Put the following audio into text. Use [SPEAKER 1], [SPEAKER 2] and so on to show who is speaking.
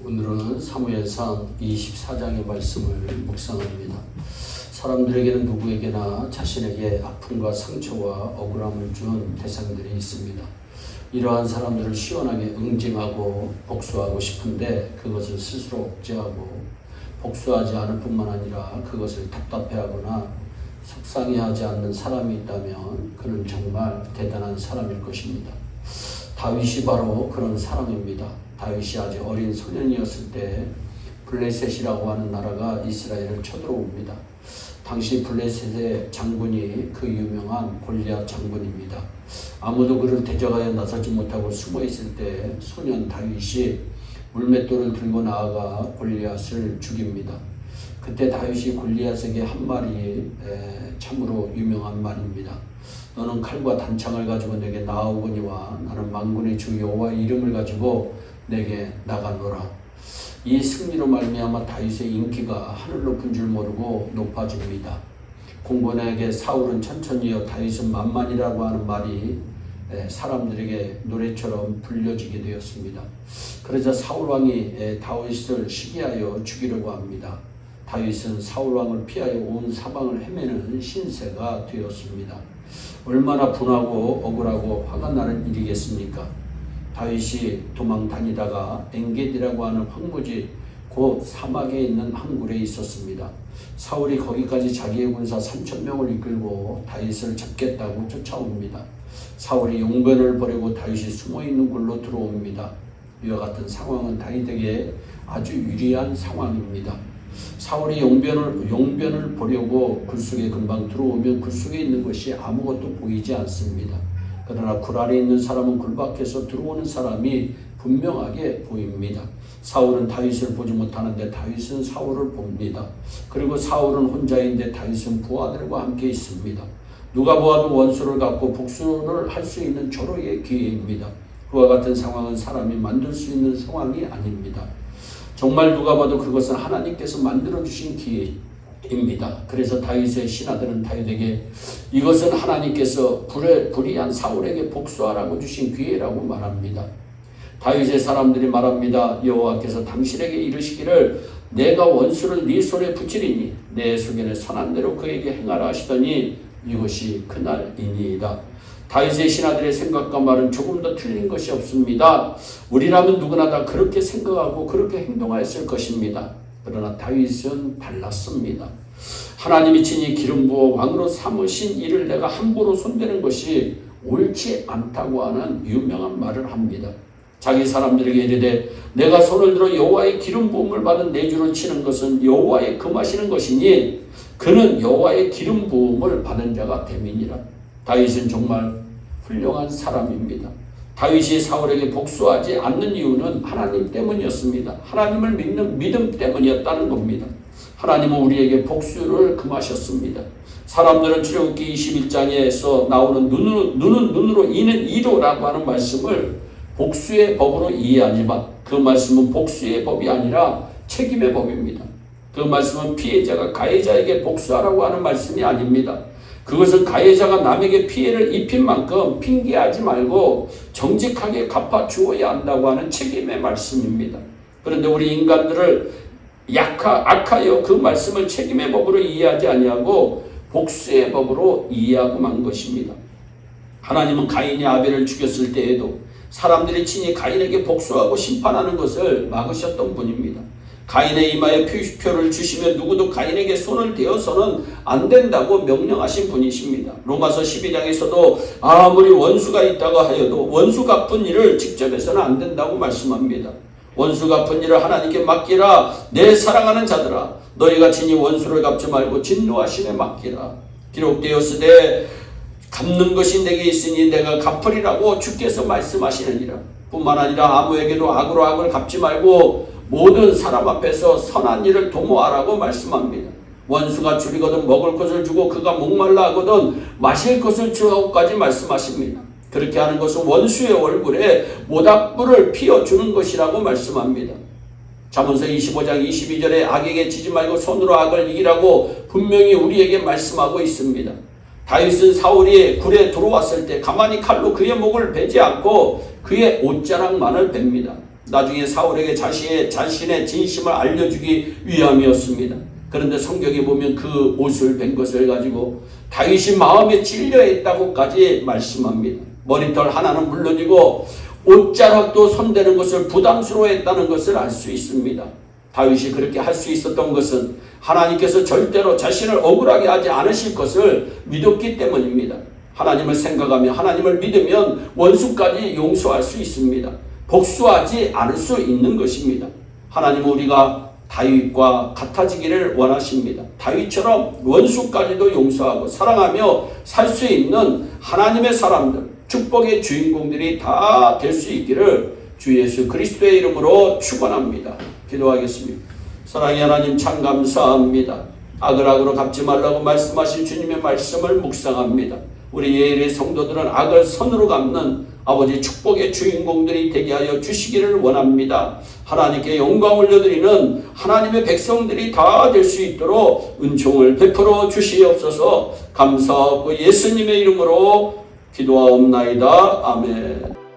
[SPEAKER 1] 오늘은 사무엘상 24장의 말씀을 묵상합니다. 사람들에게는 누구에게나 자신에게 아픔과 상처와 억울함을 준 대상들이 있습니다. 이러한 사람들을 시원하게 응징하고 복수하고 싶은데 그것을 스스로 억제하고 복수하지 않을 뿐만 아니라 그것을 답답해하거나 속상해하지 않는 사람이 있다면 그는 정말 대단한 사람일 것입니다. 다윗이 바로 그런 사람입니다. 다윗이 아주 어린 소년이었을 때 블레셋이라고 하는 나라가 이스라엘을 쳐들어옵니다. 당시 블레셋의 장군이 그 유명한 골리앗 장군입니다. 아무도 그를 대적하여 나서지 못하고 숨어 있을 때 소년 다윗이 물맷돌을 들고 나아가 골리앗을 죽입니다. 그때 다윗이 골리앗에게 한 말이 참으로 유명한 말입니다. 너는 칼과 단창을 가지고 내게 나아오거니와 나는 만군의 주 여호와의 이름을 가지고 내게 나가노라. 이 승리로 말미암아 다윗의 인기가 하늘 높은 줄 모르고 높아집니다. 공곤에게 사울은 천천히요 다윗은 만만이라고 하는 말이 사람들에게 노래처럼 불려지게 되었습니다. 그러자 사울 왕이 다윗을 시기하여 죽이려고 합니다. 다윗은 사울 왕을 피하여 온 사방을 헤매는 신세가 되었습니다. 얼마나 분하고 억울하고 화가 나는 일이겠습니까? 다윗이 도망 다니다가 엔게디라고 하는 황무지 곧 사막에 있는 한 굴에 있었습니다. 사울이 거기까지 자기의 군사 3,000명을 이끌고 다윗을 잡겠다고 쫓아옵니다. 사울이 용변을 버리고 다윗이 숨어있는 굴로 들어옵니다. 이와 같은 상황은 다윗에게 아주 유리한 상황입니다. 사울이 용변을 보려고 굴 속에 금방 들어오면 굴 속에 있는 것이 아무것도 보이지 않습니다. 그러나 굴 안에 있는 사람은 굴 밖에서 들어오는 사람이 분명하게 보입니다. 사울은 다윗을 보지 못하는데 다윗은 사울을 봅니다. 그리고 사울은 혼자인데 다윗은 부하들과 함께 있습니다. 누가 보아도 원수를 갖고 복수를 할 수 있는 절호의 기회입니다. 그와 같은 상황은 사람이 만들 수 있는 상황이 아닙니다. 정말 누가 봐도 그것은 하나님께서 만들어주신 기회입니다. 그래서 다윗의 신하들은 다윗에게 이것은 하나님께서 불의한 사울에게 복수하라고 주신 기회라고 말합니다. 다윗의 사람들이 말합니다. 여호와께서 당신에게 이르시기를 내가 원수를 네 손에 붙이리니 내 소견에 선한 대로 그에게 행하라 하시더니 이것이 그날이니이다. 다윗의 신하들의 생각과 말은 조금 더 틀린 것이 없습니다. 우리라면 누구나 다 그렇게 생각하고 그렇게 행동하였을 것입니다. 그러나 다윗은 달랐습니다. 하나님이 친히 기름 부어 왕으로 삼으신 이를 내가 함부로 손대는 것이 옳지 않다고 하는 유명한 말을 합니다. 자기 사람들에게 이르되 내가 손을 들어 여호와의 기름 부음을 받은 내 주를 치는 것은 여호와의 금하시는 것이니 그는 여호와의 기름 부음을 받은 자가 됨이니라. 다윗은 정말 훌륭한 사람입니다. 다윗이 사울에게 복수하지 않는 이유는 하나님 때문이었습니다. 하나님을 믿는 믿음 때문이었다는 겁니다. 하나님은 우리에게 복수를 금하셨습니다. 사람들은 출애굽기 21장에서 나오는 눈은 눈으로 이는 이로라고 하는 말씀을 복수의 법으로 이해하지만 그 말씀은 복수의 법이 아니라 책임의 법입니다. 그 말씀은 피해자가 가해자에게 복수하라고 하는 말씀이 아닙니다. 그것은 가해자가 남에게 피해를 입힌 만큼 핑계하지 말고 정직하게 갚아주어야 한다고 하는 책임의 말씀입니다. 그런데 우리 인간들을 악하여 그 말씀을 책임의 법으로 이해하지 아니하고 복수의 법으로 이해하고 만 것입니다. 하나님은 가인이 아벨을 죽였을 때에도 사람들이 친히 가인에게 복수하고 심판하는 것을 막으셨던 분입니다. 가인의 이마에 표를 주시면 누구도 가인에게 손을 대어서는 안 된다고 명령하신 분이십니다. 로마서 12장에서도 아무리 원수가 있다고 하여도 원수 갚은 일을 직접 해서는 안 된다고 말씀합니다. 원수 갚은 일을 하나님께 맡기라. 내 사랑하는 자들아 너희가 친히 원수를 갚지 말고 진노하심에 맡기라. 기록되었으되 갚는 것이 내게 있으니 내가 갚으리라고 주께서 말씀하시느니라. 뿐만 아니라 아무에게도 악으로 악을 갚지 말고 모든 사람 앞에서 선한 일을 도모하라고 말씀합니다. 원수가 줄이거든 먹을 것을 주고 그가 목말라 하거든 마실 것을 주라고까지 말씀하십니다. 그렇게 하는 것은 원수의 얼굴에 모닥불을 피워주는 것이라고 말씀합니다. 잠언서 25장 22절에 악에게 지지 말고 손으로 악을 이기라고 분명히 우리에게 말씀하고 있습니다. 다윗은 사울이 굴에 들어왔을 때 가만히 칼로 그의 목을 베지 않고 그의 옷자락만을 뱁니다. 나중에 사울에게 자신의 진심을 알려주기 위함이었습니다. 그런데 성경에 보면 그 옷을 벤 것을 가지고 다윗이 마음에 찔려 있다고까지 말씀합니다. 머리털 하나는 물론이고 옷자락도 손대는 것을 부담스러워했다는 것을 알 수 있습니다. 다윗이 그렇게 할 수 있었던 것은 하나님께서 절대로 자신을 억울하게 하지 않으실 것을 믿었기 때문입니다. 하나님을 생각하며 하나님을 믿으면 원수까지 용서할 수 있습니다. 복수하지 않을 수 있는 것입니다. 하나님은 우리가 다윗과 같아지기를 원하십니다. 다윗처럼 원수까지도 용서하고 사랑하며 살 수 있는 하나님의 사람들, 축복의 주인공들이 다 될 수 있기를 주 예수 그리스도의 이름으로 축원합니다. 기도하겠습니다. 사랑의 하나님 참 감사합니다. 악을 악으로 갚지 말라고 말씀하신 주님의 말씀을 묵상합니다. 우리 예일의 성도들은 악을 선으로 갚는 아버지 축복의 주인공들이 되게 하여 주시기를 원합니다. 하나님께 영광 올려드리는 하나님의 백성들이 다 될 수 있도록 은총을 베풀어 주시옵소서. 감사하고 예수님의 이름으로 기도하옵나이다. 아멘.